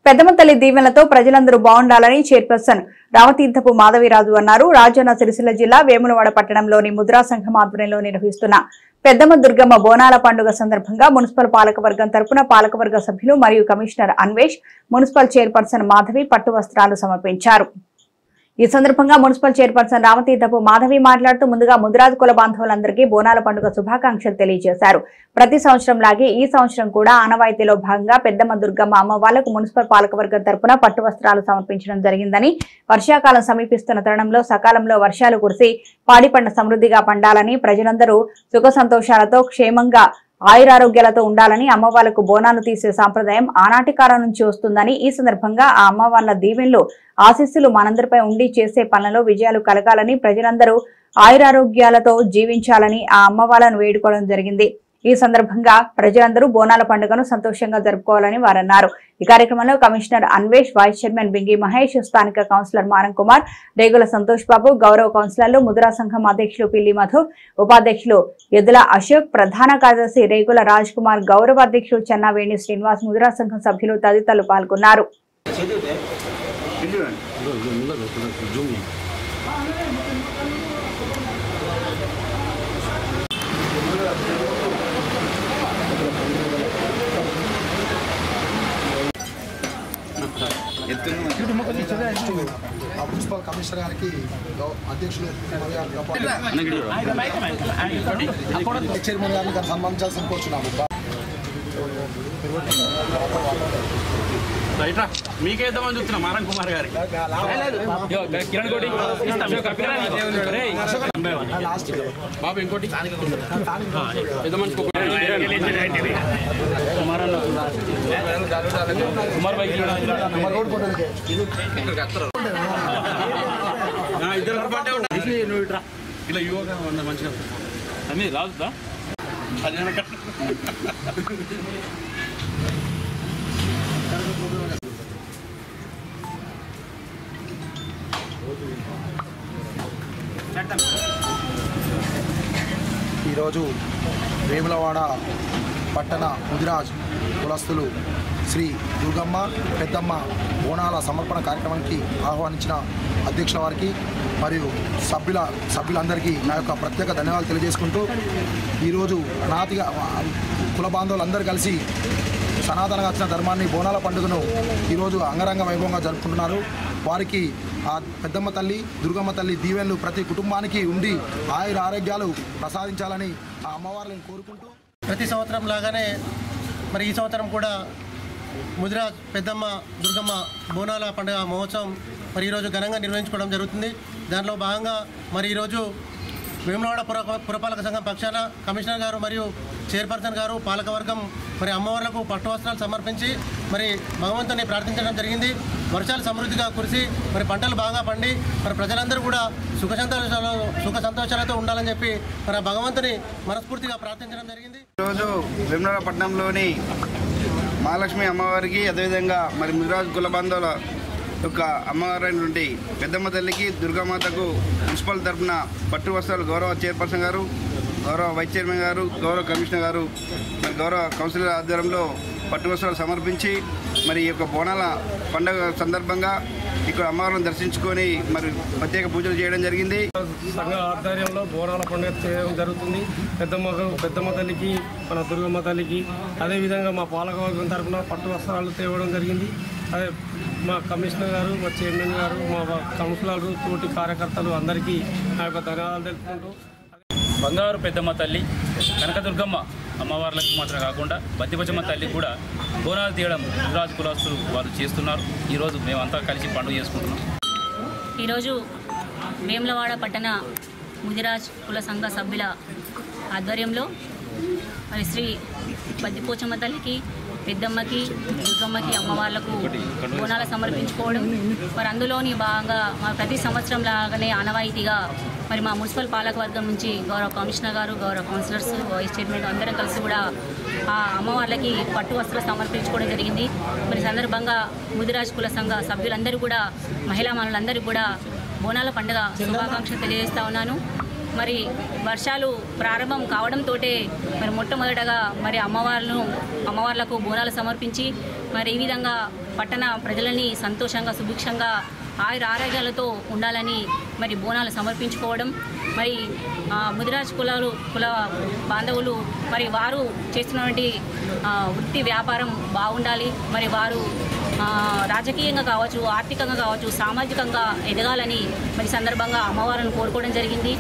పెద్దమతల్లి దీవెనలతో ప్రజలందరూ బాగుండాలని చైర్పర్సన్ రామతీర్థపు మాధవీరాజు అన్నారు. రాజన్న సిరిసిల్ల జిల్లా వేములవాడ పట్టణంలోని ముద్రా సంఘం ఆధ్వర్యంలో నిర్వహిస్తున్న పెద్దమ్మ దుర్గమ్మ బోనాల పండుగ సందర్భంగా మున్సిపల్ పాలకవర్గం తరపున పాలకవర్గ సభ్యులు మరియు commissioner Anvesh, municipal chairperson Madhavi పట్టు వస్త్రాలు సమర్పించారు. ఈ సందర్భంగా మున్సిపల్ చైర్పర్సన్ రామతీర్థపు మాధవి మాట్లాడుతూ ముందుగా ముదిరాజు కుల బాంధవులందరికీ బోనాల పండుగ శుభాకాంక్షలు తెలియజేశారు. ప్రతి సంవత్సరం లాగే ఈ సంవత్సరం కూడా ఆనవాయితీలో భాగంగా పెద్దమ్మ దుర్గమ్మ అమ్మవార్లకు మున్సిపల్ పాలకవర్గం తరపున పట్టు వస్త్రాలు సమర్పించడం జరిగిందని, వర్షాకాలం సమీపిస్తున్న తరుణంలో సకాలంలో వర్షాలు కురిసి పాడి పంట సమృద్ధిగా పండాలని, ప్రజలందరూ సుఖ సంతోషాలతో క్షేమంగా ఆయురారోగ్యాలతో ఉండాలని, అమ్మవార్లకు బోనాలు తీసే సాంప్రదాయం ఆనాటి కాలం నుంచి వస్తుందని, ఈ సందర్భంగా ఆ అమ్మవార్ల దీవెనలు ఆశీస్సులు మనందరిపై ఉండి చేసే పనులలో విజయాలు కలగాలని, ప్రజలందరూ ఆయురారోగ్యాలతో జీవించాలని ఆ అమ్మవార్లను వేడుకోవడం జరిగింది. ఈ సందర్భంగా ప్రజలందరూ బోనాల పండుగను సంతోషంగా జరుపుకోవాలని వారన్నారు. ఈ కార్యక్రమంలో commissioner Anvesh, vice chairman Bingi Mahesh, స్థానిక కౌన్సిలర్ మారం కుమార్, రేగుల సంతోష్ బాబు, గౌరవ కౌన్సిలర్లు ముద్రా సంఘం అధ్యక్షులు పిల్లి మధు, ఉపాధ్యక్షులు ఎద్దుల అశోక్, ప్రధాన కార్యదర్శి రేగుల రాజ్ కుమార్, గౌరవ అధ్యక్షులు చెన్నావేణి శ్రీనివాస్, ముద్రా సంఘం సభ్యులు తదితరులు పాల్గొన్నారు. మున్సిపల్ కమిషనర్ గారికి అధ్యక్షులు చైర్మన్ గారిని సన్మానించాల్సి కోరుచున్నాము. మీకేద్దామని చూస్తున్నా మారం కుమార్ గారికి బాబు ఇంకోటి పెద్ద మనిషి కుమార్ బైక్ ఇద్దరు పాటే నువ్వు ఇట్రా ఇలా యువగా ఉన్నా మంచిగా అన్నీ రాదుదా అది ఈరోజు వేములవాడ పట్టణ ముదిరాజ్ కులస్తులు శ్రీ దుర్గమ్మ పెద్దమ్మ బోనాల సమర్పణ కార్యక్రమానికి ఆహ్వానించిన అధ్యక్షుల వారికి మరియు సభ్యులందరికీ నా యొక్క ప్రత్యేక ధన్యవాదాలు తెలియజేసుకుంటూ, ఈరోజు నాతిగా కుల బాంధవులందరూ కలిసి సనాతనంగా వచ్చిన ధర్మాన్ని బోనాల పండుగను ఈరోజు అంగరంగ వైభవంగా జరుపుకుంటున్నారు. వారికి ఆ పెద్దమ్మ తల్లి దుర్గమ్మ తల్లి దీవెనలు ప్రతి కుటుంబానికి ఉండి ఆయుర ఆరోగ్యాలు ప్రసాదించాలని ఆ అమ్మవారిని కోరుకుంటూ, ప్రతి సంవత్సరం లాగానే మరి ఈ సంవత్సరం కూడా ముదిరాజ్ పెద్దమ్మ దుర్గమ్మ బోనాల పండుగ మహోత్సవం మరి ఈరోజు ఘనంగా నిర్వహించుకోవడం జరుగుతుంది. దాంట్లో భాగంగా మరి ఈరోజు వేములవాడ పురపాలక సంఘం పక్షాన కమిషనర్ గారు మరియు చైర్పర్సన్ గారు పాలకవర్గం మరి అమ్మవార్లకు పట్టు వస్త్రాలు సమర్పించి మరి భగవంతుని ప్రార్థించడం జరిగింది. వర్షాలు సమృద్ధిగా కురిసి మరి పంటలు బాగా పండి మరి ప్రజలందరూ కూడా సుఖ సంతోషాలతో ఉండాలని చెప్పి మరి భగవంతుని మనస్ఫూర్తిగా ప్రార్థించడం జరిగింది. ఈరోజు వేములవాడ పట్టణంలోని మహాలక్ష్మి అమ్మవారికి, అదేవిధంగా మరి ముదిరాజు కుల బంధువుల యొక్క అమ్మవారైనటువంటి పెద్దమ్మ తల్లికి, దుర్గామాతకు మున్సిపల్ తరఫున పట్టు వస్త్రాలు గౌరవ చైర్పర్సన్ గారు, గౌరవ వైస్ చైర్మన్ గారు, గౌరవ కమిషనర్ గారు, మరి గౌరవ కౌన్సిలర్ ఆధ్వర్యంలో పట్టు వస్త్రాలు సమర్పించి మరి ఈ యొక్క బోనాల పండుగ సందర్భంగా ఇక్కడ అమ్మవారిని దర్శించుకొని మరి ప్రత్యేక పూజలు చేయడం జరిగింది. సంఘ ఆధ్వర్యంలో బోనాల పండుగ చేయడం జరుగుతుంది. పెద్దమ్మ తల్లికి, మన దుర్గమ్మ తల్లికి, అదేవిధంగా మా పాలకవర్గం తరఫున పట్టు వస్త్రాలు తేవడం జరిగింది. అదే మా కమిషనర్ గారు, మా చైర్మన్ గారు, మా కౌన్సిలర్లు, తోటి కార్యకర్తలు అందరికీ నా యొక్క ధన్యవాదాలు తెలుపుకుంటూ, బంగారు పెద్దమ్మ తల్లి కనకదుర్గమ్మ అమ్మవార్లకు మాత్రం కాకుండా బద్దిపచ్చమ్మ తల్లి కూడా బోనాలు తీయడం ముదిరాజు కులస్తులు వాళ్ళు చేస్తున్నారు. ఈరోజు మేమంతా కలిసి పండుగ చేసుకుంటున్నాం. ఈరోజు వేములవాడ పట్టణ ముదిరాజ్ కుల సంఘ సభ్యుల ఆధ్వర్యంలో మరి శ్రీ బద్దిపోచమ్మ తల్లికి, పెద్దమ్మకి, దుర్గమ్మకి అమ్మవార్లకు బోనాలు సమర్పించుకోవడం, మరి అందులోని భాగంగా మా ప్రతి సంవత్సరం లాగానే ఆనవాయితీగా మరి మా మున్సిపల్ పాలకవర్గం నుంచి గౌరవ కమిషనర్ గారు, గౌరవ కౌన్సిలర్స్, వైస్ చైర్మన్ అందరం కలిసి కూడా ఆ అమ్మవార్లకి పట్టు వస్త్రాలు సమర్పించుకోవడం జరిగింది. మరి సందర్భంగా ముదిరాజ్ కుల సంఘ సభ్యులందరూ కూడా, మహిళా మనులందరికీ కూడా బోనాల పండుగ శుభాకాంక్షలు తెలియజేస్తా ఉన్నాను. మరి వర్షాలు ప్రారంభం కావడంతో మరి మొట్టమొదటగా మరి అమ్మవార్లకు బోనాలు సమర్పించి మరి ఈ విధంగా పట్టణ ప్రజలని సంతోషంగా సుభిక్షంగా ఆరోగ్యాలతో ఉండాలని మరి బోనాలు సమర్పించుకోవడం మరి ముదిరాజ్ కుల బాంధవులు మరి వారు చేస్తున్నటువంటి వృత్తి వ్యాపారం బాగుండాలి, మరి వారు రాజకీయంగా కావచ్చు, ఆర్థికంగా కావచ్చు, సామాజికంగా ఎదగాలని మరి సందర్భంగా అమ్మవారిని కోరుకోవడం జరిగింది.